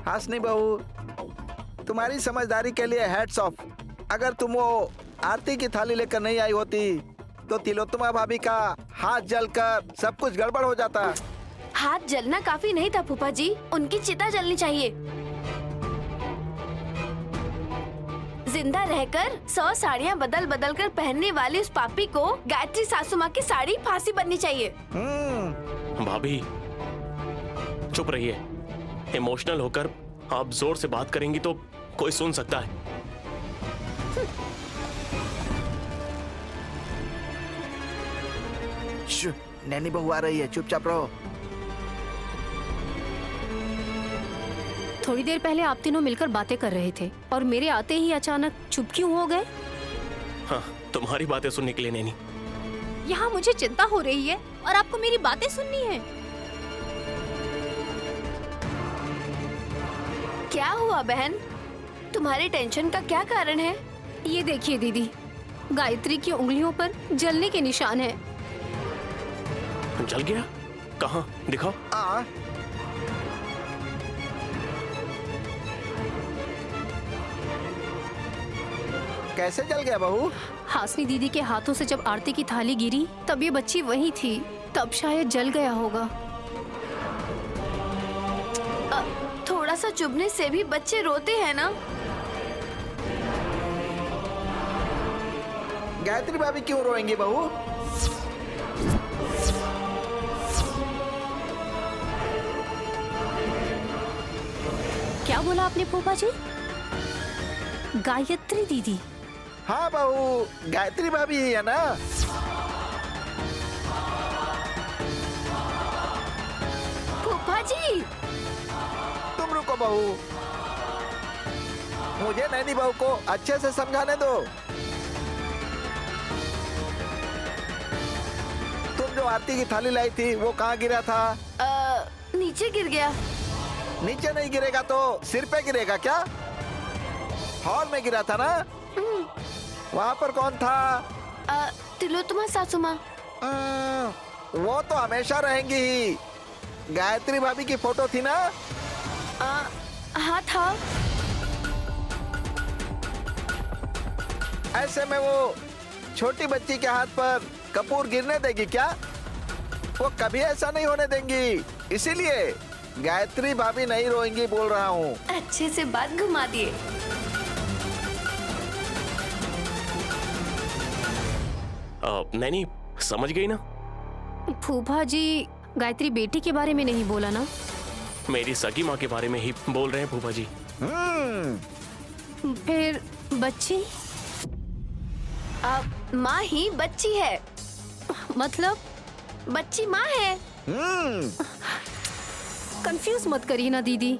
हाशनी बहू, तुम्हारी समझदारी के लिए हैट्स ऑफ। अगर तुम वो आरती की थाली लेकर नहीं आई होती तो तिलोत्तमा भाभी का हाथ जलकर सब कुछ गड़बड़ हो जाता। हाथ जलना काफी नहीं था फूफा जी, उनकी चिता जलनी चाहिए। जिंदा रहकर 100 साड़ियाँ बदल बदल कर पहनने वाली उस पापी को गायत्री सासू माँ की साड़ी फांसी बननी चाहिए। भाभी चुप रहिए। इमोशनल होकर आप जोर से बात करेंगी तो कोई सुन सकता है। नैनी बहू आ रही है, चुपचाप रहो। थोड़ी देर पहले आप तीनों मिलकर बातें कर रहे थे और मेरे आते ही अचानक चुप क्यों हो गए? हाँ, तुम्हारी बातें सुनने के लिए नैनी। यहाँ मुझे चिंता हो रही है और आपको मेरी बातें सुननी है। क्या हुआ बहन, तुम्हारे टेंशन का क्या कारण है? ये देखिए दीदी, गायत्री की उंगलियों पर जलने के निशान हैं। जल गया? कहाँ? दिखाओ। कैसे जल गया बहू? हाशनी दीदी के हाथों से जब आरती की थाली गिरी तब ये बच्ची वहीं थी, तब शायद जल गया होगा। थोड़ा सा चुभने से भी बच्चे रोते हैं ना। गायत्री भाभी क्यों रोएंगी बहू? क्या बोला आपने फूफा जी? गायत्री दीदी? हाँ बहू, गायत्री भाभी ही है ना। फूफा जी तुम रुको बहू, मुझे नैनी बहू को अच्छे से समझाने दो। तुम जो आरती की थाली लाई थी वो कहाँ गिरा था? नीचे गिर गया। नीचे नहीं गिरेगा तो सिर पे गिरेगा क्या? हॉल में गिरा था ना? वहाँ पर कौन था? तिलोत्तमा सासू माँ। वो तो हमेशा रहेंगी ही। गायत्री भाभी की फोटो थी ना? हाँ था। ऐसे में वो छोटी बच्ची के हाथ पर कपूर गिरने देगी क्या? वो कभी ऐसा नहीं होने देंगी। इसीलिए गायत्री भाभी नहीं रोएंगी बोल रहा हूँ। अच्छे से बात घुमा दिए। नैनी समझ गई ना? फूफा जी गायत्री बेटी के बारे में नहीं बोला ना? मेरी सगी माँ के बारे में ही बोल रहे हैं फूफा जी। फिर बच्ची? माँ ही बच्ची है। मतलब बच्ची माँ है। कंफ्यूज मत करिए ना दीदी।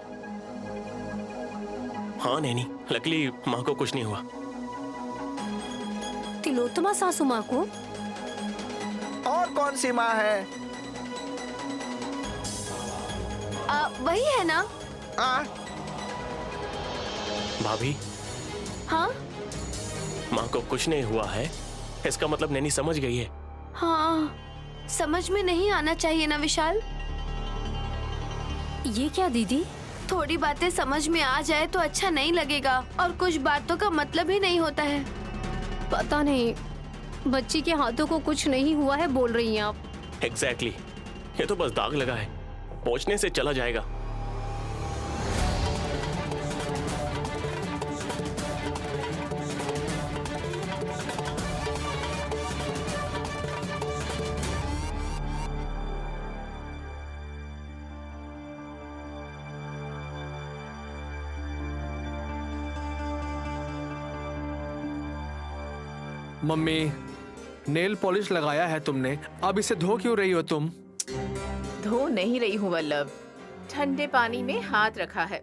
हाँ नैनी, लकीली माँ को कुछ नहीं हुआ। तिलोत्तमा सासू माँ को? और कौन सी माँ है? वही है ना? भाभी, हाँ माँ को कुछ नहीं हुआ है, इसका मतलब नैनी समझ गई है। हाँ, समझ में नहीं आना चाहिए ना विशाल। ये क्या दीदी? थोड़ी बातें समझ में आ जाए तो अच्छा नहीं लगेगा और कुछ बातों का मतलब ही नहीं होता है। पता नहीं, बच्ची के हाथों को कुछ नहीं हुआ है बोल रही हैं आप। एग्जैक्टली, ये तो बस दाग लगा है, पोंछने से चला जाएगा। मम्मी, नेल पॉलिश लगाया है तुमने, अब इसे धो क्यों रही हो तुम? धो नहीं रही हूँ वल्लभ, ठंडे पानी में हाथ रखा है।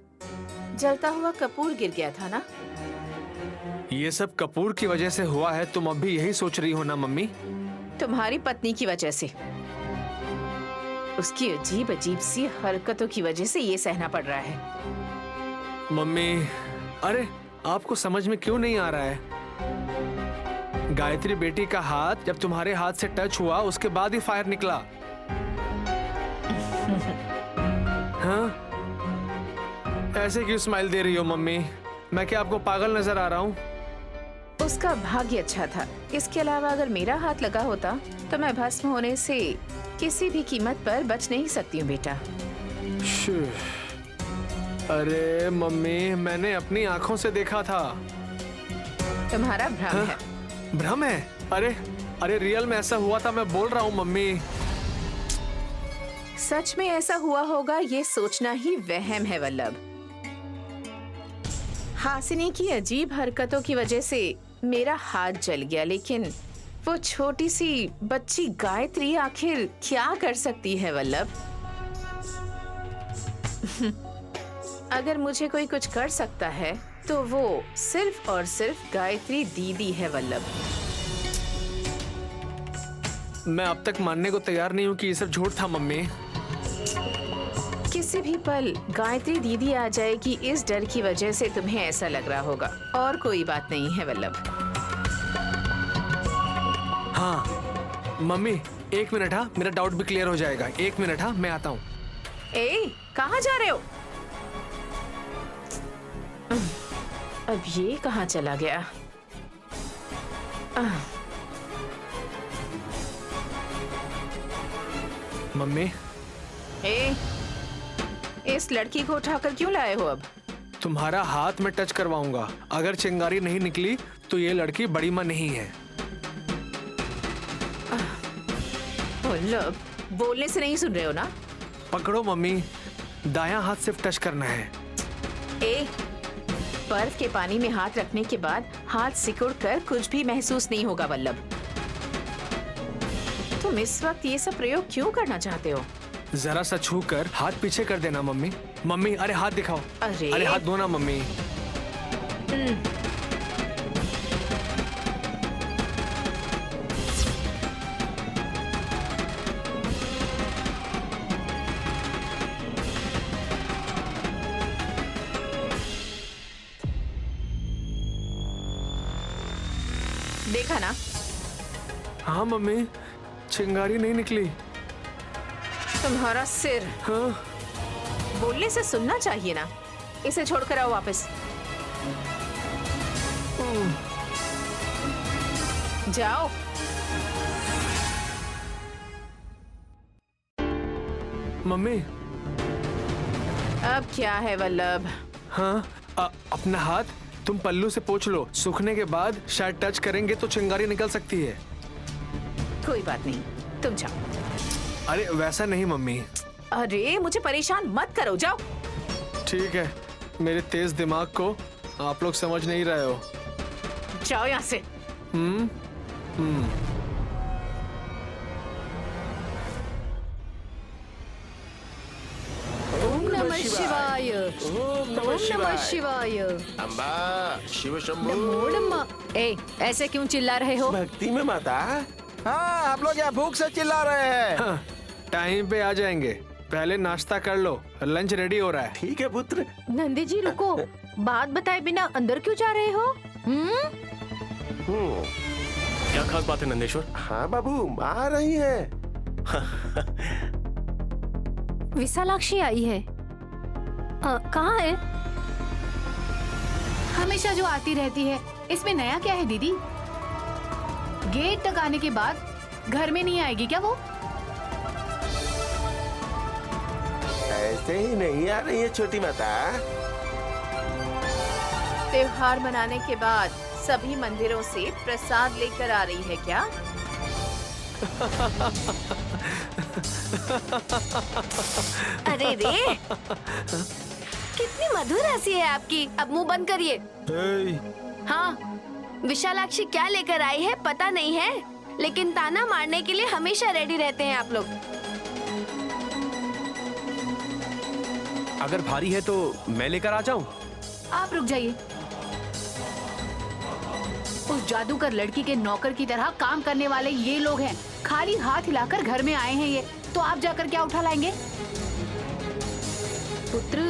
जलता हुआ कपूर गिर गया था ना। ये सब कपूर की वजह से हुआ है, तुम अब भी यही सोच रही हो ना मम्मी? तुम्हारी पत्नी की वजह से, उसकी अजीब अजीब सी हरकतों की वजह से ये सहना पड़ रहा है। मम्मी, अरे आपको समझ में क्यों नहीं आ रहा है? गायत्री बेटी का हाथ जब तुम्हारे हाथ से टच हुआ उसके बाद ही फायर निकला। हाँ? ऐसे क्यों स्माइल दे रही हो मम्मी? मैं क्या आपको पागल नजर आ रहा हूँ? उसका भाग्य अच्छा था। इसके अलावा अगर मेरा हाथ लगा होता तो मैं भस्म होने से किसी भी कीमत पर बच नहीं सकती हूँ बेटा। अरे मम्मी, मैंने अपनी आंखों से देखा था। तुम्हारा भ्रम है। भ्रम है? अरे अरे रियल में ऐसा हुआ था, मैं बोल रहा हूँ मम्मी। सच में ऐसा हुआ होगा ये सोचना ही वहम है वल्लभ। हासिनी की अजीब हरकतों की वजह से मेरा हाथ जल गया, लेकिन वो छोटी सी बच्ची गायत्री आखिर क्या कर सकती है वल्लभ? अगर मुझे कोई कुछ कर सकता है तो वो सिर्फ और सिर्फ गायत्री दीदी है वल्लभ। मैं अब तक मानने को तैयार नहीं हूँ कि ये सब झूठ था मम्मी। किसी भी पल गायत्री दीदी आ जाएगी, इस डर की वजह से तुम्हें ऐसा लग रहा होगा, और कोई बात नहीं है वल्लभ। हाँ मम्मी, 1 मिनट। हाँ, मेरा डाउट भी क्लियर हो जाएगा। 1 मिनट। हाँ, मैं आता हूँ। ए, कहाँ जा रहे हो? अब ये कहाँ चला गया? मम्मी, इस लड़की को उठाकर क्यों लाए हो? अब तुम्हारा हाथ में टच करवाऊंगा। अगर चिंगारी नहीं निकली तो ये लड़की बड़ी माँ नहीं है। वल्लभ, बोलने से नहीं सुन रहे हो ना? पकड़ो मम्मी, दायां हाथ सिर्फ टच करना है। बर्फ के पानी में हाथ रखने के बाद हाथ सिकुड़ कर कुछ भी महसूस नहीं होगा वल्लभ। तुम इस वक्त ये सब प्रयोग क्यों करना चाहते हो? जरा सा छू कर हाथ पीछे कर देना मम्मी। मम्मी, अरे हाथ दिखाओ। अरे हाथ दो ना मम्मी। देखा ना? हाँ मम्मी, चिंगारी नहीं निकली। तुम्हारा सिर। हाँ? बोलने से सुनना चाहिए ना। इसे छोड़कर आओ वापस। जाओ। मम्मी। अब क्या है वल्लभ? हाँ, अपना हाथ तुम पल्लू से पोंछ लो। सूखने के बाद शायद टच करेंगे तो चिंगारी निकल सकती है। कोई बात नहीं, तुम जाओ। अरे वैसा नहीं मम्मी। अरे मुझे परेशान मत करो, जाओ। ठीक है, मेरे तेज दिमाग को आप लोग समझ नहीं रहे हो। जाओ यहाँ से। ओम नमः शिवाय। ओम नमः शिवाय। अम्बा शिव शंभू। नमो नमः। ए, ऐसे क्यों चिल्ला रहे हो? भक्ति में माता। हाँ, आप लोग यहाँ भूख से चिल्ला रहे हैं। हाँ, टाइम पे आ जाएंगे। पहले नाश्ता कर लो, लंच रेडी हो रहा है। ठीक है पुत्र। नंदी जी रुको, बात बताए बिना अंदर क्यों जा रहे हो? क्या खास बात है नंदेश्वर? हाँ बाबू, आ रही है। विशालाक्षी आई है। कहाँ है? हमेशा जो आती रहती है, इसमें नया क्या है दीदी? गेट तक आने के बाद घर में नहीं आएगी क्या वो? ऐसे ही नहीं आ रही है छोटी माता। त्योहार मनाने के बाद सभी मंदिरों से प्रसाद लेकर आ रही है क्या? अरे रे, कितनी मधुर हंसी है आपकी। अब मुंह बंद करिए। हाँ, विशालाक्षी क्या लेकर आई है पता नहीं है, लेकिन ताना मारने के लिए हमेशा रेडी रहते हैं आप लोग। अगर भारी है तो मैं लेकर आ जाऊं? आप रुक जाइए। उस जादूगर लड़की के नौकर की तरह काम करने वाले ये लोग हैं। खाली हाथ हिलाकर घर में आए हैं ये, तो आप जाकर क्या उठा लाएंगे? पुत्र,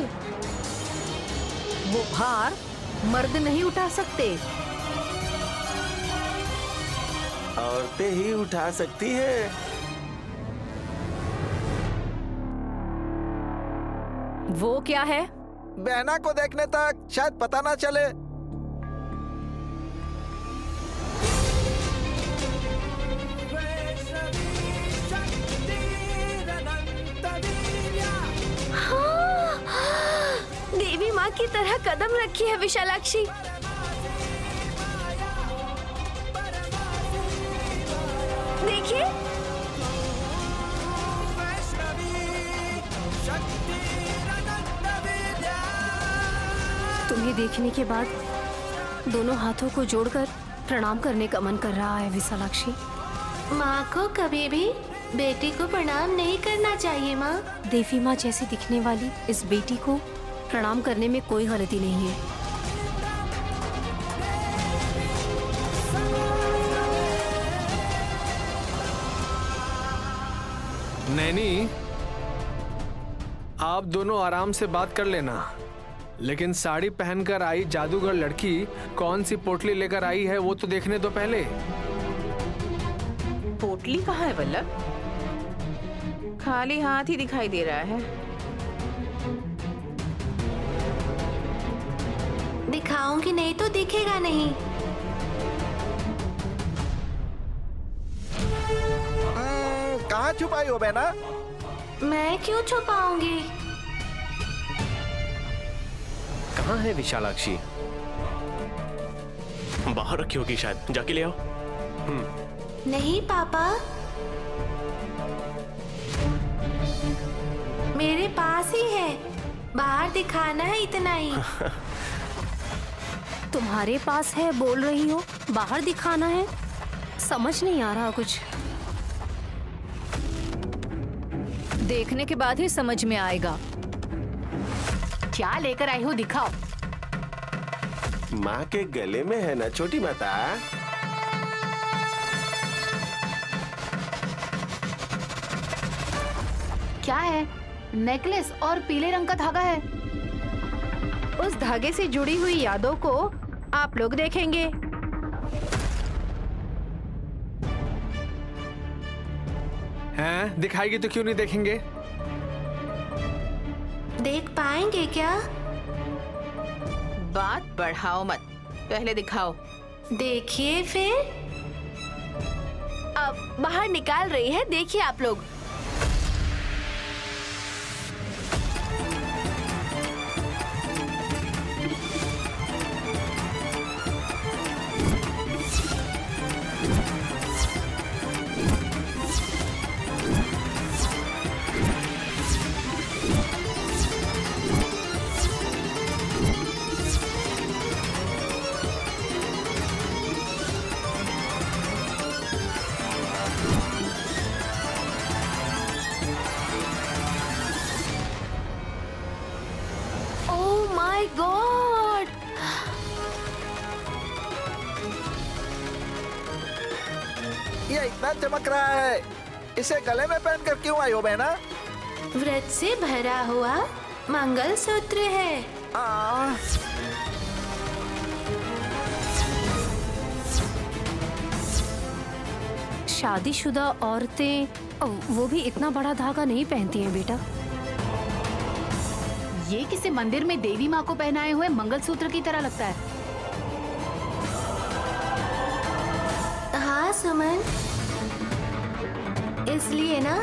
वो भार मर्द नहीं उठा सकते। औरतें ही उठा सकती हैं। वो क्या है? बहना को देखने तक शायद पता ना चले। देवी माँ की तरह कदम रखी है विशालाक्षी। देखिए, तुम्हें देखने के बाद दोनों हाथों को जोड़कर प्रणाम करने का मन कर रहा है विशालाक्षी। माँ को कभी भी बेटी को प्रणाम नहीं करना चाहिए माँ। देवी माँ जैसी दिखने वाली इस बेटी को प्रणाम करने में कोई गलती नहीं है। नैनी, आप दोनों आराम से बात कर लेना, लेकिन साड़ी पहनकर आई जादूगर लड़की कौन सी पोटली लेकर आई है वो तो देखने दो पहले। पोटली कहाँ है वल्लभ? खाली हाथ ही दिखाई दे रहा है। दिखाऊंगी नहीं तो दिखेगा नहीं। कहाँ छुपाई हो बहना? मैं क्यों छुपाऊंगी? कहाँ है विशालाक्षी? बाहर रखी होगी शायद, जाके ले आओ। नहीं पापा, मेरे पास ही है, बाहर दिखाना है इतना ही। तुम्हारे पास है बोल रही हो, बाहर दिखाना है? समझ नहीं आ रहा कुछ। देखने के बाद ही समझ में आएगा। क्या लेकर आई हो दिखाओ। माँ के गले में है ना छोटी माता। क्या है? नेकलेस और पीले रंग का धागा है। उस धागे से जुड़ी हुई यादों को आप लोग देखेंगे। हैं? दिखाएगी तो क्यों नहीं देखेंगे? देख पाएंगे क्या? बात बढ़ाओ मत, पहले दिखाओ। देखिए फिर। अब बाहर निकाल रही है, देखिए आप लोग। गॉड! ये इतना चमक रहा है, इसे गले में पहनकर क्यों आई हो बहना? व्रत से भरा हुआ मंगलसूत्र है। शादीशुदा औरतें वो भी इतना बड़ा धागा नहीं पहनती हैं बेटा। ये किसी मंदिर में देवी माँ को पहनाए हुए मंगलसूत्र की तरह लगता है। हाँ सुमन, इसलिए ना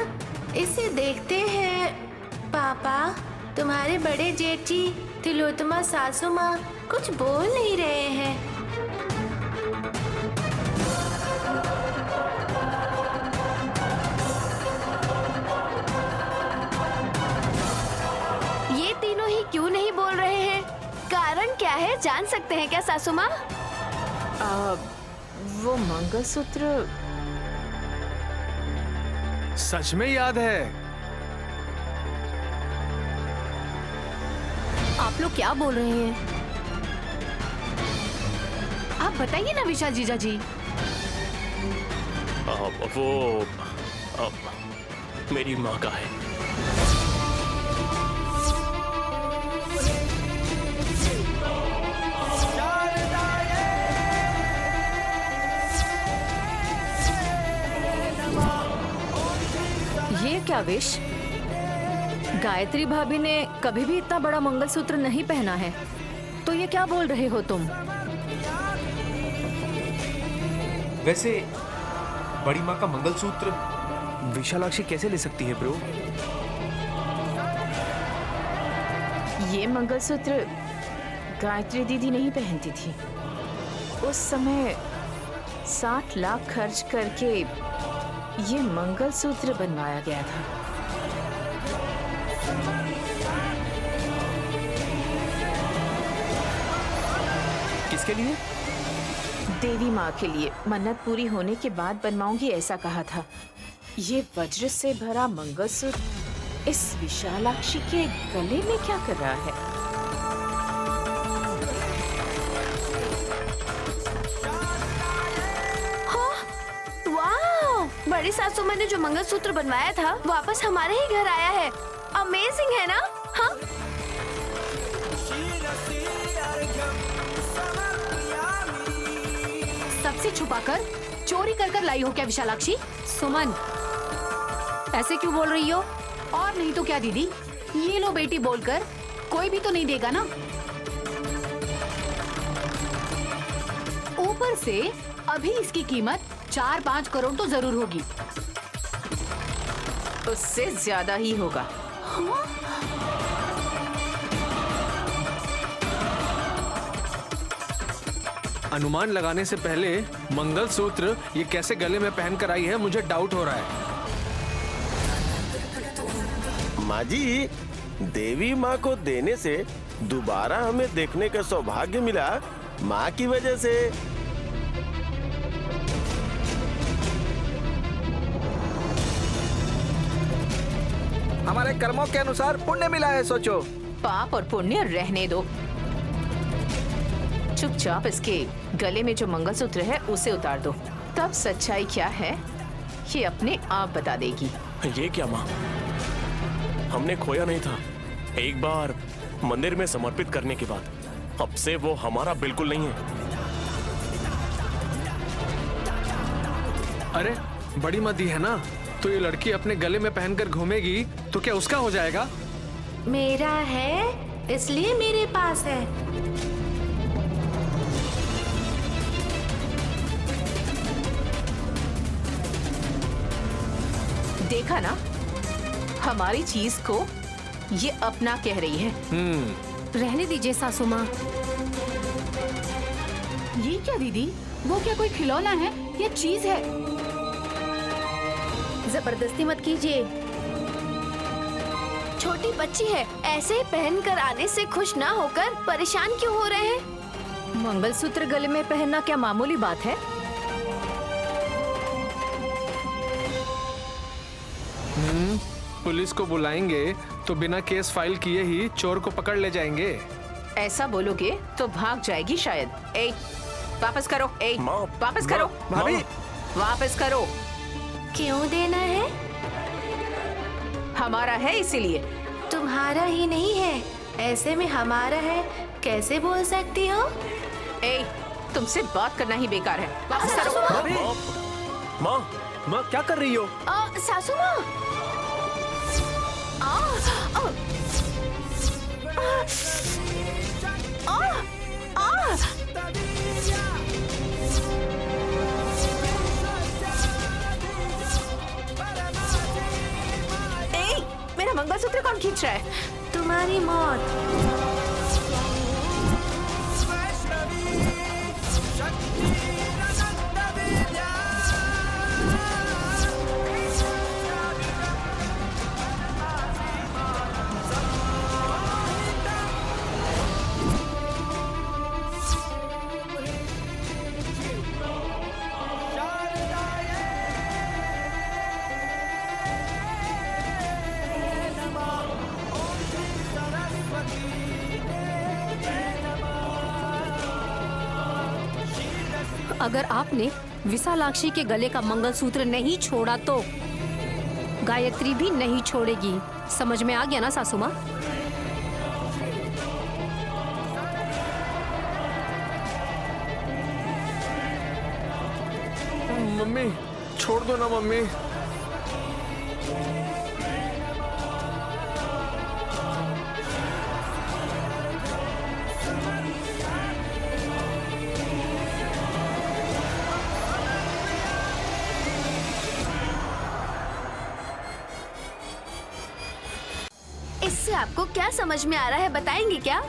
इसे देखते हैं पापा। तुम्हारे बड़े जेठ जी तिलोत्तमा सासू माँ कुछ बोल नहीं रहे हैं। ये तीनों ही क्यों नहीं बोल रहे हैं? कारण क्या है, जान सकते हैं क्या सासू माँ? वो मंगलसूत्र सच में याद है? आप लोग क्या बोल रहे हैं? आप बताइए ना विशाल जीजा जी। वो मेरी माँ का है। ये क्या विश? गायत्री भाभी ने कभी भी इतना बड़ा मंगलसूत्र नहीं पहना है, तो ये क्या बोल रहे हो तुम? वैसे बड़ी माँ का मंगलसूत्र विशालाक्षी कैसे ले सकती है ब्रो? ये मंगलसूत्र गायत्री दीदी नहीं पहनती थी। उस समय 60 लाख खर्च करके ये मंगलसूत्र बनवाया गया था। किसके लिए? देवी माँ के लिए। मन्नत पूरी होने के बाद बनवाऊंगी ऐसा कहा था। ये वज्र से भरा मंगलसूत्र इस विशालाक्षी के गले में क्या कर रहा है? वाह! बड़ी सासू माँ ने जो मंगलसूत्र बनवाया था वापस हमारे ही घर आया है। अमेजिंग है ना? हाँ? सबसे छुपाकर चोरी कर कर लाई हो क्या विशालाक्षी? सुमन, ऐसे क्यों बोल रही हो? और नहीं तो क्या दीदी, ये लो बेटी बोलकर कोई भी तो नहीं देगा ना। ऊपर से अभी इसकी कीमत 4-5 करोड़ तो जरूर होगी। उससे ज्यादा ही होगा। अनुमान लगाने से पहले मंगलसूत्र ये कैसे गले में पहन कर आई है, मुझे डाउट हो रहा है। माँ जी, देवी माँ को देने से दोबारा हमें देखने का सौभाग्य मिला माँ की वजह से। हमारे कर्मों के अनुसार पुण्य मिला है, सोचो। पाप और पुण्य रहने दो। चुपचाप इसके गले में जो मंगलसूत्र है उसे उतार दो, तब सच्चाई क्या है ये अपने आप बता देगी। ये क्या माँ? हमने खोया नहीं था। एक बार मंदिर में समर्पित करने के बाद अब से वो हमारा बिल्कुल नहीं है। अरे बड़ी माँ दी है ना, तो ये लड़की अपने गले में पहनकर घूमेगी तो क्या उसका हो जाएगा? मेरा है इसलिए मेरे पास है। देखा ना, हमारी चीज को ये अपना कह रही है। रहने दीजिए सासू माँ। ये क्या दीदी, वो क्या कोई खिलौना है? ये चीज है। जबरदस्ती मत कीजिए। छोटी बच्ची है, ऐसे ही पहन कर आने से खुश ना होकर परेशान क्यों हो रहे हैं? मंगलसूत्र गले में पहनना क्या मामूली बात है? पुलिस को बुलाएंगे तो बिना केस फाइल किए ही चोर को पकड़ ले जाएंगे। ऐसा बोलोगे तो भाग जाएगी शायद। ए, वापस करो। ए, माँ, वापस करो। भाभी, वापस करो। क्यों देना है? हमारा है इसीलिए। तुम्हारा ही नहीं है, ऐसे में हमारा है कैसे बोल सकती हो? ए, तुमसे बात करना ही बेकार है। वापस करो। माँ, माँ क्या कर रही हो? सासू माँ। मेरा मंगलसूत्र कौन खींच रहा है? तुम्हारी मौत। अगर आपने विशालाक्षी के गले का मंगलसूत्र नहीं छोड़ा तो गायत्री भी नहीं छोड़ेगी। समझ में आ गया ना सासू माँ? मम्मी छोड़ दो ना मम्मी। आपको क्या समझ में आ रहा है, बताएंगे क्या?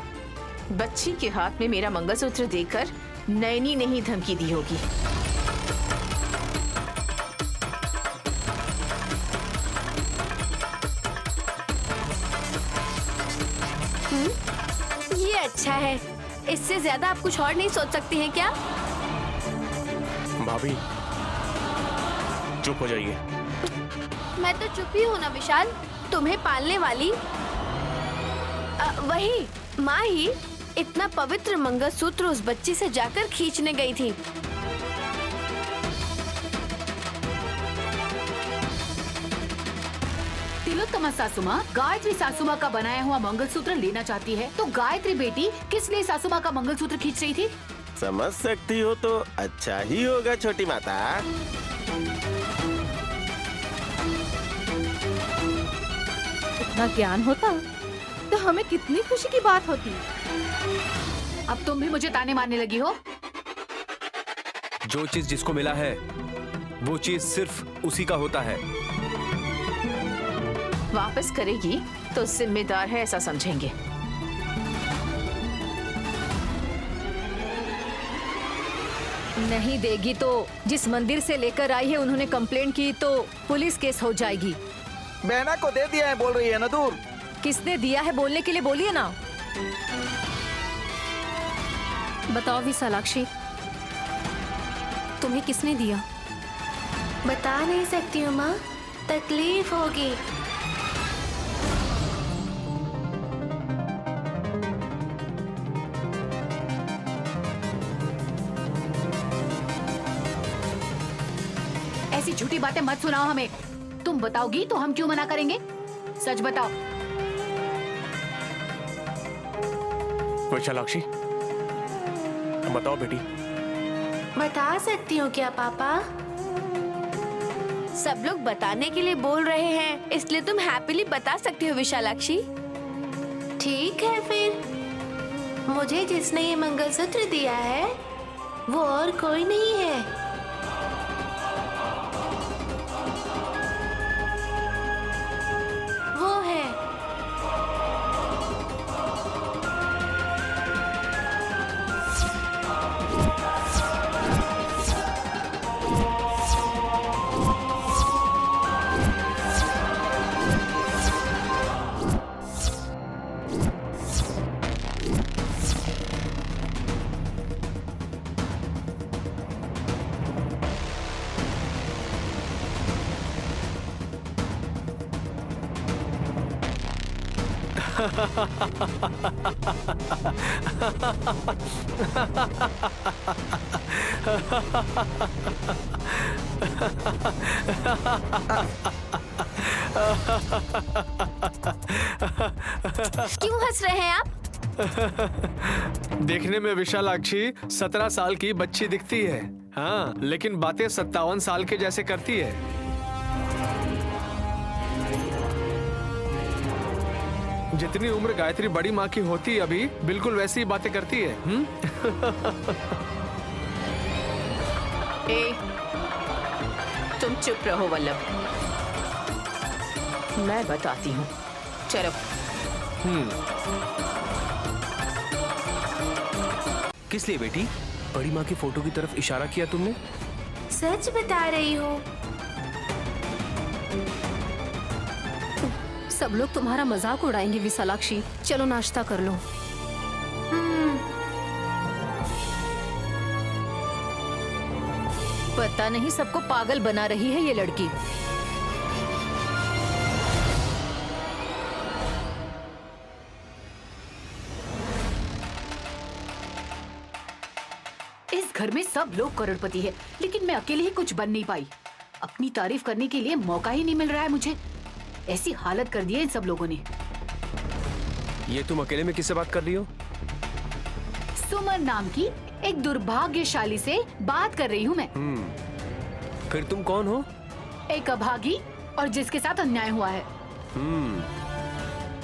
बच्ची के हाथ में मेरा मंगलसूत्र देखकर नैनी ने ही धमकी दी होगी। ये अच्छा है, इससे ज्यादा आप कुछ और नहीं सोच सकती हैं क्या? भाभी चुप हो जाइए। मैं तो चुप ही हूँ ना विशाल, तुम्हें पालने वाली वही माँ ही इतना पवित्र मंगलसूत्र उस बच्ची से जाकर खींचने गई थी। तिलोत्तमा सासू माँ गायत्री सासू माँ का बनाया हुआ मंगलसूत्र लेना चाहती है, तो गायत्री बेटी किस लिए सासू माँ का मंगलसूत्र खींच रही थी? समझ सकती हो तो अच्छा ही होगा छोटी माता। इतना ज्ञान होता तो हमें कितनी खुशी की बात होती। अब तुम भी मुझे ताने मारने लगी हो। जो चीज जिसको मिला है वो चीज सिर्फ उसी का होता है। वापस करेगी तो जिम्मेदार है ऐसा समझेंगे। नहीं देगी तो जिस मंदिर से लेकर आई है उन्होंने कंप्लेंट की तो पुलिस केस हो जाएगी। बहना को दे दिया है बोल रही है ना दूर। किसने दिया है बोलने के लिए बोलिए ना। बताओ विशालाक्षी, तुम्हें किसने दिया? बता नहीं सकती हूँ माँ, तकलीफ होगी। ऐसी झूठी बातें मत सुनाओ हमें। तुम बताओगी तो हम क्यों मना करेंगे? सच बताओ। विशालाक्षी बताओ बेटी। बता सकती हूँ क्या पापा? सब लोग बताने के लिए बोल रहे हैं, इसलिए तुम हैप्पीली बता सकती हो विशालाक्षी। ठीक है फिर, मुझे जिसने ये मंगलसूत्र दिया है वो और कोई नहीं है। वो है क्यों हंस रहे हैं आप? देखने में विशालाक्षी 17 साल की बच्ची दिखती है, हाँ, लेकिन बातें 57 साल के जैसे करती है। जितनी उम्र गायत्री बड़ी माँ की होती अभी बिल्कुल वैसी ही बातें करती है। ए, तुम चुप रहो वल्लभ, मैं बताती हूँ। चलो। किस लिए बेटी? बड़ी माँ की फोटो की तरफ इशारा किया तुमने? सच बता रही हूँ। सब लोग तुम्हारा मजाक उड़ाएंगे विशालाक्षी, चलो नाश्ता कर लो। पता नहीं सबको पागल बना रही है ये लड़की। इस घर में सब लोग करोड़पति है, लेकिन मैं अकेले ही कुछ बन नहीं पाई। अपनी तारीफ करने के लिए मौका ही नहीं मिल रहा है मुझे। ऐसी हालत कर दी है इन सब लोगों ने। ये तुम अकेले में किससे बात कर रही हो? सुमन नाम की एक दुर्भाग्यशाली से बात कर रही हूँ मैं। फिर तुम कौन हो? एक अभागी और जिसके साथ अन्याय हुआ है।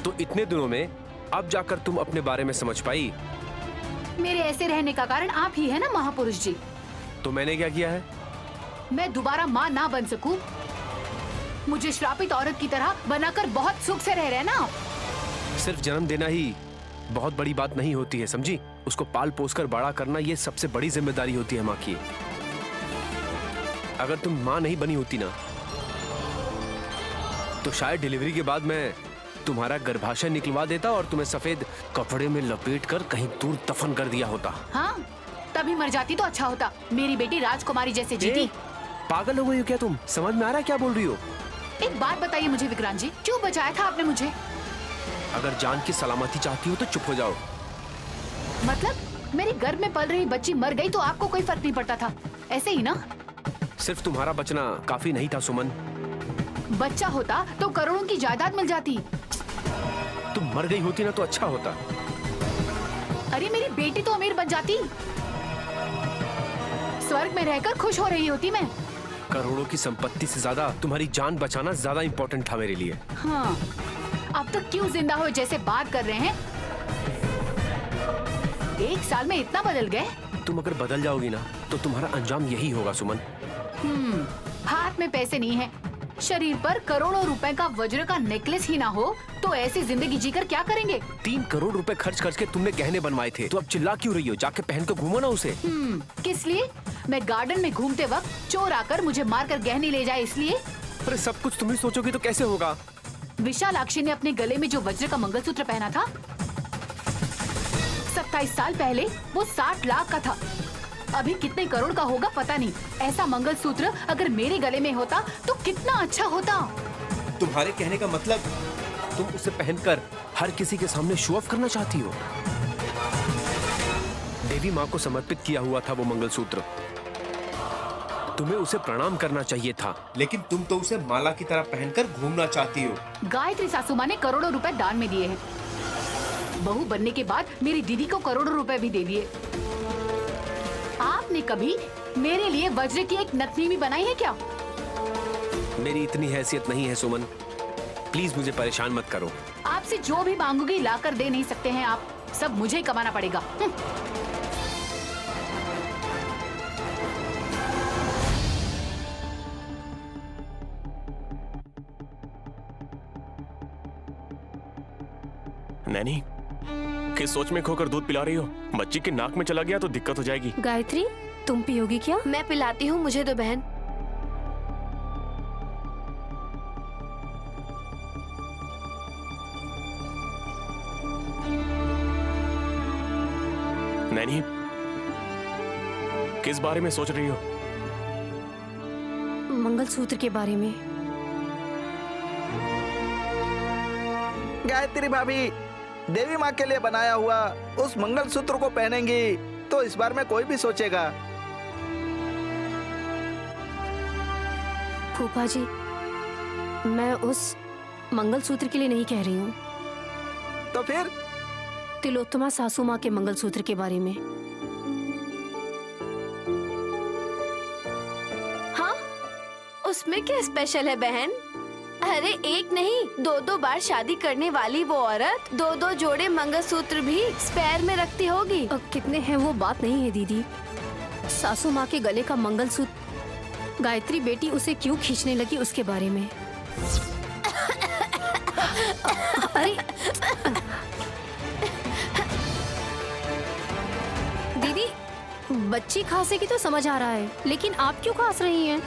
तो इतने दिनों में अब जाकर तुम अपने बारे में समझ पाई? मेरे ऐसे रहने का कारण आप ही है ना महापुरुष जी। तो मैंने क्या किया है? मैं दोबारा माँ ना बन सकूं, मुझे श्रापित औरत की तरह बनाकर बहुत सुख से रह रहे हैं ना। सिर्फ जन्म देना ही बहुत बड़ी बात नहीं होती है, समझी? उसको पाल पोस कर बड़ा करना ये सबसे बड़ी जिम्मेदारी होती है माँ की। अगर तुम माँ नहीं बनी होती ना तो शायद डिलीवरी के बाद मैं तुम्हारा गर्भाशय निकलवा देता और तुम्हें सफेद कपड़े में लपेट कर कहीं दूर दफन कर दिया होता। हाँ, तभी मर जाती तो अच्छा होता। मेरी बेटी राजकुमारी जैसे जीती। पागल हो गई हो क्या तुम? समझ में आ रहा है क्या बोल रही हो? एक बात बताइए मुझे विक्रांत जी, क्यों बचाया था आपने मुझे? अगर जान की सलामती चाहती हो तो चुप हो जाओ। मतलब मेरे गर्भ में पल रही बच्ची मर गई तो आपको कोई फर्क नहीं पड़ता था, ऐसे ही ना? सिर्फ तुम्हारा बचना काफी नहीं था सुमन। बच्चा होता तो करोड़ों की जायदाद मिल जाती। तुम मर गई होती ना तो अच्छा होता। अरे मेरी बेटी तो अमीर बन जाती, स्वर्ग में रहकर खुश हो रही होती मैं। करोड़ों की संपत्ति से ज्यादा तुम्हारी जान बचाना ज्यादा इम्पोर्टेंट था मेरे लिए। हाँ, अब तो क्यों जिंदा हो जैसे बात कर रहे हैं? 1 साल में इतना बदल गए? तुम अगर बदल जाओगी ना तो तुम्हारा अंजाम यही होगा सुमन। हाथ में पैसे नहीं है, शरीर पर करोड़ों रुपए का वज्र का नेकलेस ही ना हो तो ऐसी जिंदगी जीकर क्या करेंगे? 3 करोड़ रुपए खर्च करके तुमने गहने बनवाए थे, तो अब चिल्ला क्यों रही हो? जाके पहन कर घूमो ना उसे। किस लिए? मैं गार्डन में घूमते वक्त चोर आकर मुझे मारकर गहने ले जाए इसलिए? अरे सब कुछ तुम ही सोचोगी तो कैसे होगा? विशालाक्षी ने अपने गले में जो वज्र का मंगलसूत्र पहना था 27 साल पहले वो 60 लाख का था। अभी कितने करोड़ का होगा पता नहीं। ऐसा मंगलसूत्र अगर मेरे गले में होता तो कितना अच्छा होता। तुम्हारे कहने का मतलब तुम उसे पहनकर हर किसी के सामने शो ऑफ करना चाहती हो? देवी माँ को समर्पित किया हुआ था वो मंगलसूत्र, तुम्हें उसे प्रणाम करना चाहिए था। लेकिन तुम तो उसे माला की तरह पहनकर घूमना चाहती हो। गायत्री सासू माँ ने करोड़ों रुपए दान में दिए हैं। बहू बनने के बाद मेरी दीदी को करोड़ों रुपए भी दे दिए। आपने कभी मेरे लिए वज्र की एक नथनी भी बनाई है क्या? मेरी इतनी हैसियत नहीं है सुमन, प्लीज मुझे परेशान मत करो। आपसे जो भी मांगूंगी लाकर दे नहीं सकते हैं आप, सब मुझे ही कमाना पड़ेगा। नैनी, किस सोच में खोकर दूध पिला रही हो? बच्ची के नाक में चला गया तो दिक्कत हो जाएगी। गायत्री, तुम पियोगी क्या? मैं पिलाती हूँ, मुझे दो बहन। नैनी, किस बारे में सोच रही हो? मंगलसूत्र के बारे में। गायत्री भाभी, देवी माँ के लिए बनाया हुआ उस मंगलसूत्र को पहनेंगी तो इस बार में कोई भी सोचेगा। फूफा जी, मैं उस मंगलसूत्र के लिए नहीं कह रही हूँ। तो फिर? तिलोत्तमा सासू माँ के मंगलसूत्र के बारे में। हाँ, उसमें क्या स्पेशल है बहन? अरे एक नहीं, 2-2 बार शादी करने वाली वो औरत 2-2 जोड़े मंगलसूत्र भी स्पेयर में रखती होगी। कितने हैं वो बात नहीं है दीदी। सासू माँ के गले का मंगलसूत्र गायत्री बेटी उसे क्यों खींचने लगी उसके बारे में। अरे दीदी, बच्ची खांसेगी तो समझ आ रहा है, लेकिन आप क्यों खांस रही हैं?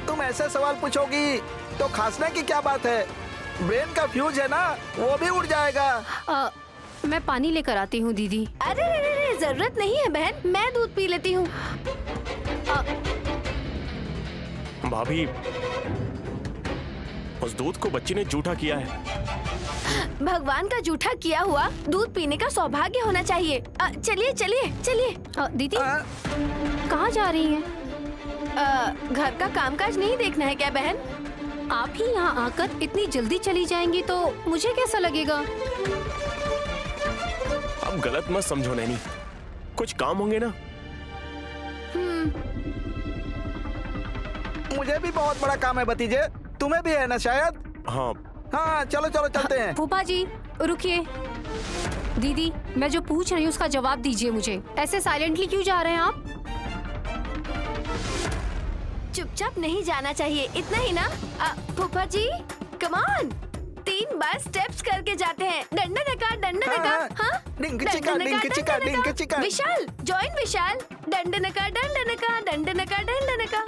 तुम ऐसे सवाल पूछोगी तो खांसने की क्या बात है? ब्रेन का फ्यूज है ना, वो भी उड़ जाएगा। मैं पानी लेकर आती हूँ दीदी। अरे जरूरत नहीं है बहन, मैं दूध पी लेती हूँ। भाभी, उस दूध को बच्ची ने जूठा किया है। भगवान का जूठा किया हुआ दूध पीने का सौभाग्य होना चाहिए। चलिए चलिए चलिए। दीदी कहाँ जा रही हैं? घर का कामकाज नहीं देखना है क्या बहन? आप ही यहाँ आकर इतनी जल्दी चली जाएंगी तो मुझे कैसा लगेगा? अब गलत मत समझो नैनी, कुछ काम होंगे ना। मुझे भी बहुत बड़ा काम है भतीजे, तुम्हें भी है ना शायद? हाँ हाँ, चलो चलो चलते हैं। फूफा जी रुकिए। दीदी, मैं जो पूछ रही हूँ उसका जवाब दीजिए मुझे। ऐसे साइलेंटली क्यों जा रहे हैं आप? चुपचाप नहीं जाना चाहिए, इतना ही ना। फूफा जी, कम ऑन। 3 बार स्टेप्स करके जाते हैं। डंडा नका, डंडा नका। हाँ, डिंग चिका, डिंग चिका, डिंग चिका। विशाल, जॉइन विशाल। डंडा नका, डंडा नका, डंडा नका, डंडा नका।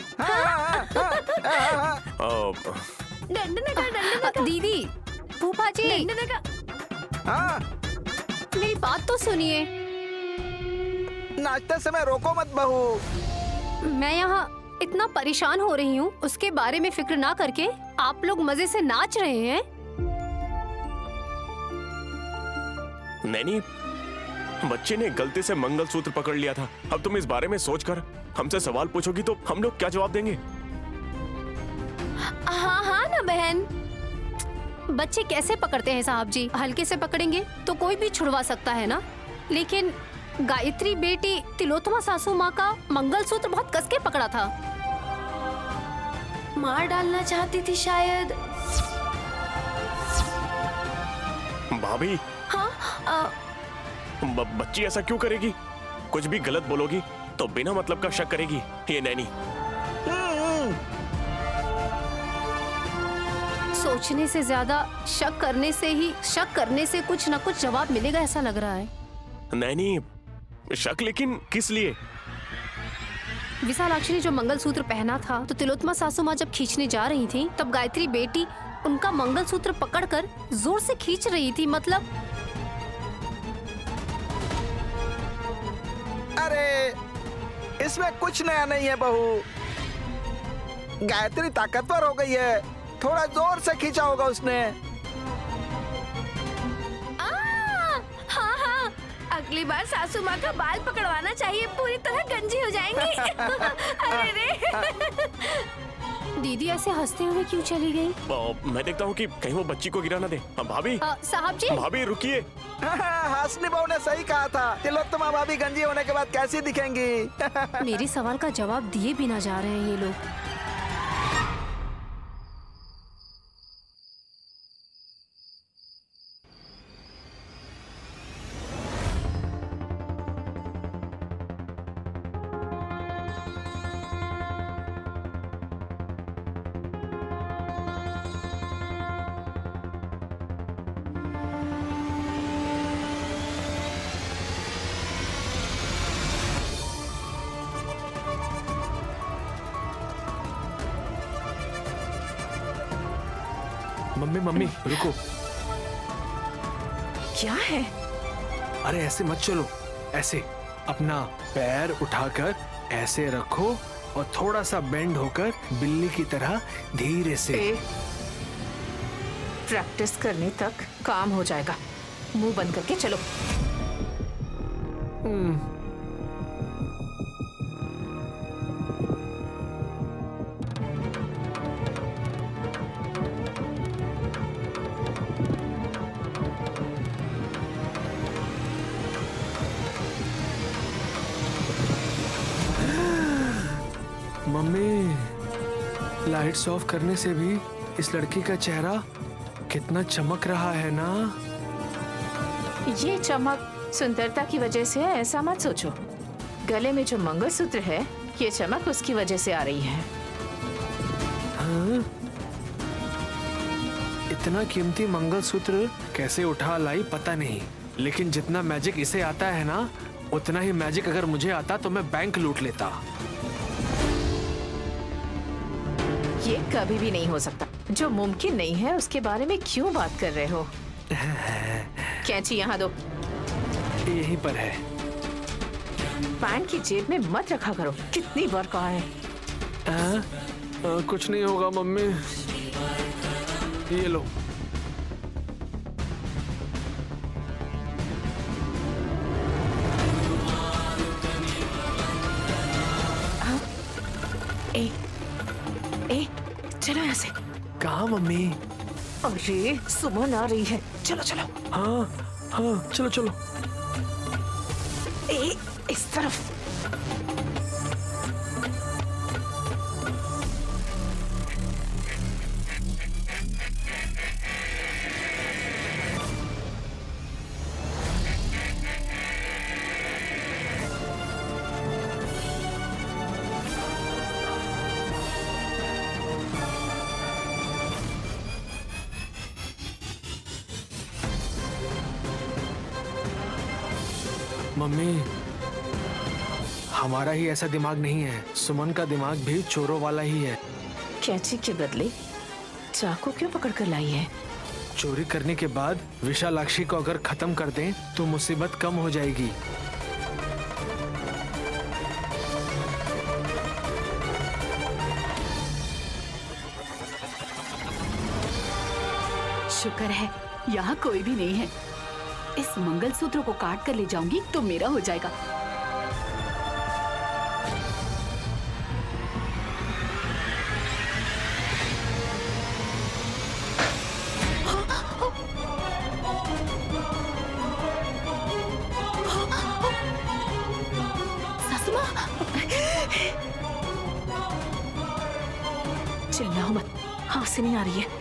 डंडा नका, डंडा नका। दीदी, फूफा जी, डंडा नका। हाँ, मेरी बात तो सुनिए। नाचते समय रोको मत बहू। मैं यहाँ इतना परेशान हो रही हूँ, उसके बारे में फिक्र ना करके आप लोग मजे से नाच रहे हैं। नैनी, बच्चे ने गलती से मंगलसूत्र पकड़ लिया था। अब तुम इस बारे में सोचकर हमसे सवाल पूछोगी तो हम लोग क्या जवाब देंगे? हाँ हाँ ना बहन। बच्चे कैसे पकड़ते हैं साहब जी? हल्के से पकड़ेंगे तो कोई भी छुड़वा सकता है ना। लेकिन गायत्री बेटी तिलोत्तमा सासू माँ का मंगलसूत्र बहुत कस के पकड़ा था। मार डालना चाहती थी शायद। भाभी, हाँ, बच्ची ऐसा क्यों करेगी? कुछ भी गलत बोलोगी तो बिना मतलब का शक करेगी ये नैनी। सोचने से ज्यादा शक करने से कुछ न कुछ जवाब मिलेगा ऐसा लग रहा है। नैनी, शक लेकिन किस लिए? विशालाक्षी ने जो मंगलसूत्र पहना था तो तिलोत्तमा सासू माँ जब खींचने जा रही थी तब गायत्री बेटी उनका मंगलसूत्र पकड़कर जोर से खींच रही थी। मतलब अरे, इसमें कुछ नया नहीं है बहू। गायत्री ताकतवर हो गई है, थोड़ा जोर से खींचा होगा उसने। हाँ हाँ, अगली बार सासू माँ का बाल पकड़वाना चाहिए, पूरी तरह गंजी हो जाएंगी। अरे रे। दीदी ऐसे हंसते हुए क्यों चली गई? मैं देखता हूँ कि कहीं वो बच्ची को गिरा ना दे। भाभी, साहब जी, भाभी रुकिए। हासनी बहू ने सही कहा था। तिलोत्तमा भाभी गंजी होने के बाद कैसी दिखेंगी? मेरे सवाल का जवाब दिए बिना जा रहे हैं ये लोग। मम्मी मम्मी रुको। क्या है? अरे ऐसे मत चलो, ऐसे अपना पैर उठाकर ऐसे रखो और थोड़ा सा बेंड होकर बिल्ली की तरह धीरे से। प्रैक्टिस करने तक काम हो जाएगा। मुंह बंद करके चलो। मम्मी, लाइट्स ऑफ करने से भी इस लड़की का चेहरा कितना चमक रहा है ना। ये चमक सुंदरता की वजह से है ऐसा मत सोचो। गले में जो मंगलसूत्र है ये चमक उसकी वजह से आ रही है। हाँ? इतना कीमती मंगलसूत्र कैसे उठा लाई पता नहीं, लेकिन जितना मैजिक इसे आता है ना उतना ही मैजिक अगर मुझे आता तो मैं बैंक लूट लेता। ये कभी भी नहीं हो सकता। जो मुमकिन नहीं है उसके बारे में क्यों बात कर रहे हो? कैंची यहाँ दो। यहीं पर है। पैंट की जेब में मत रखा करो, कितनी बार कहा है। कुछ नहीं होगा मम्मी, ये लो। चलो यहाँ से। कहाँ मम्मी? अरे सुमन आ रही है, चलो चलो। हाँ हाँ चलो चलो। इस तरफ। मम्मी, हमारा ही ऐसा दिमाग नहीं है, सुमन का दिमाग भी चोरों वाला ही है। कैंची के बदले चाकू क्यों पकड़ कर लाई है? चोरी करने के बाद विशालाक्षी को अगर खत्म कर दें तो मुसीबत कम हो जाएगी। शुक्र है यहाँ कोई भी नहीं है। इस मंगलसूत्र को काट कर ले जाऊंगी तो मेरा हो जाएगा। सासू माँ, चिल्लाओ मत, हाँ से नहीं आ रही है।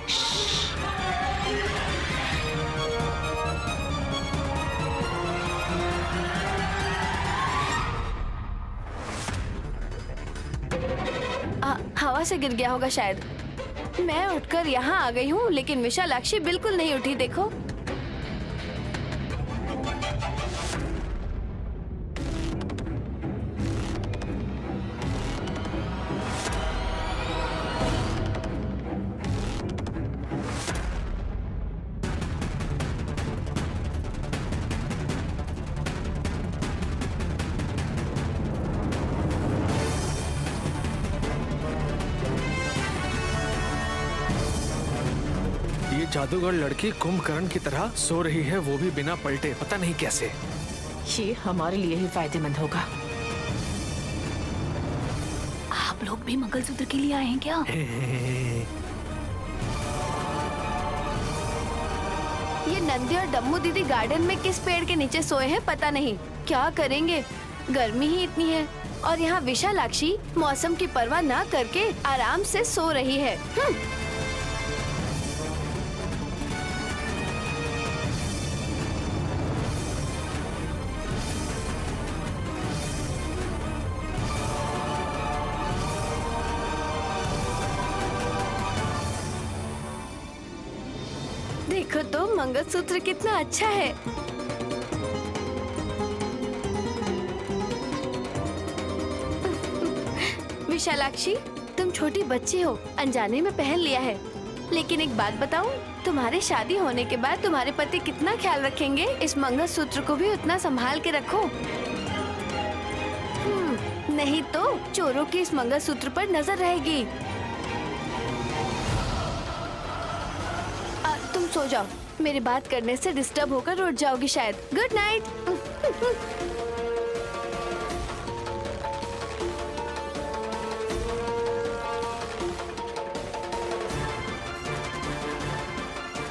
हवा से गिर गया होगा शायद। मैं उठकर यहाँ आ गई हूँ लेकिन विशालाक्षी बिल्कुल नहीं उठी, देखो। जादूगर लड़की कुंभकर्ण की तरह सो रही है, वो भी बिना पलटे, पता नहीं कैसे। ये हमारे लिए ही फायदेमंद होगा। आप लोग भी मंगलसूत्र के लिए आए हैं क्या? ये नंदी और डम्मू दीदी गार्डन में किस पेड़ के नीचे सोए हैं पता नहीं। क्या करेंगे, गर्मी ही इतनी है और यहाँ विशालाक्षी मौसम की परवाह ना करके आराम से सो रही है। देखो तो मंगलसूत्र कितना अच्छा है। विशालाक्षी, तुम छोटी बच्ची हो, अनजाने में पहन लिया है। लेकिन एक बात बताऊं, तुम्हारे शादी होने के बाद तुम्हारे पति कितना ख्याल रखेंगे, इस मंगलसूत्र को भी उतना संभाल के रखो। नहीं तो चोरों की इस मंगलसूत्र पर नजर रहेगी। तुम सो जाओ, मेरी बात करने से डिस्टर्ब होकर उठ जाओगी शायद। Good night.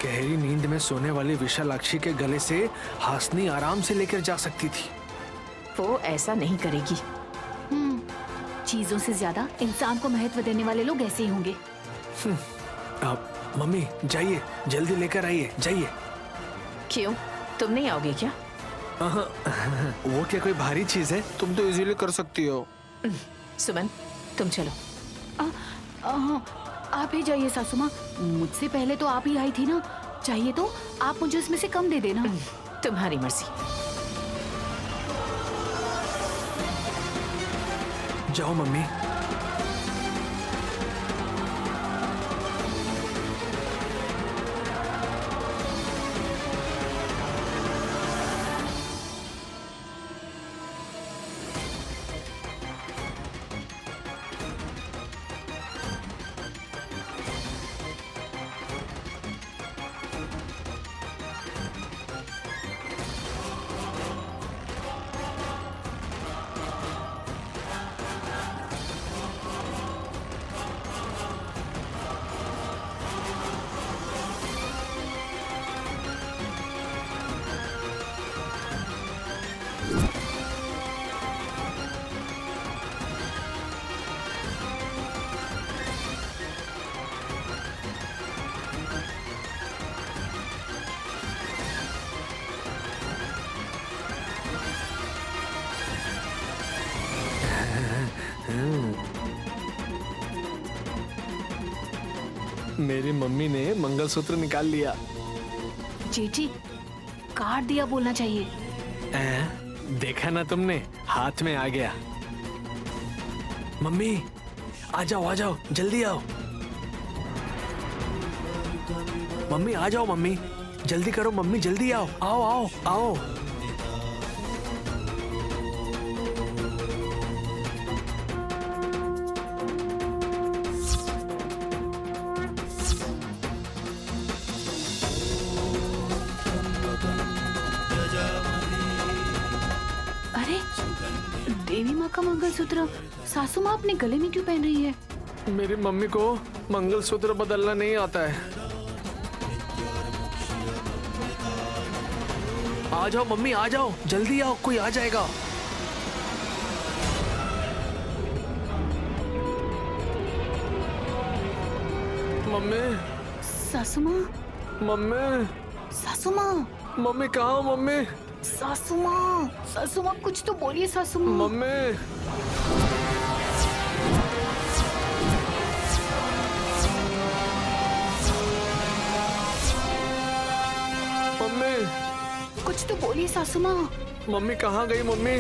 गहरी नींद में सोने वाली विशालाक्षी के गले से हासनी आराम से लेकर जा सकती थी। वो ऐसा नहीं करेगी। चीजों से ज्यादा इंसान को महत्व देने वाले लोग ऐसे ही होंगे। आप मम्मी जाइए, जल्दी लेकर आइए, जाइए। क्यों, तुम नहीं आओगे क्या? वो क्या कोई भारी चीज है, तुम तो इजीली कर सकती हो। सुमन, तुम चलो। आप ही जाइए सासू माँ, मुझसे पहले तो आप ही आई थी ना। चाहिए तो आप मुझे इसमें से कम दे देना। तुम्हारी मर्जी। जाओ मम्मी। मेरी मम्मी ने मंगलसूत्र निकाल लिया। जीजी, काट दिया बोलना चाहिए। देखा ना तुमने, हाथ में आ गया। मम्मी आ जाओ जल्दी आओ। मम्मी आ जाओ, मम्मी जल्दी करो, मम्मी जल्दी आओ आओ आओ आओ। अरे देवी माँ का मंगलसूत्र सासू माँ अपने गले में क्यों पहन रही है? मेरी मम्मी को मंगलसूत्र बदलना नहीं आता है। आ जाओ मम्मी, आ जाओ जल्दी आओ, कोई आ जाएगा। मम्मी, सासू माँ, मम्मी, सासू माँ, मम्मी कहाँ हो मम्मी? सासू माँ कुछ तो बोलिए सासू माँ। मम्मी, मम्मी, कुछ तो बोलिए सासू माँ। मम्मी कहाँ गई मम्मी?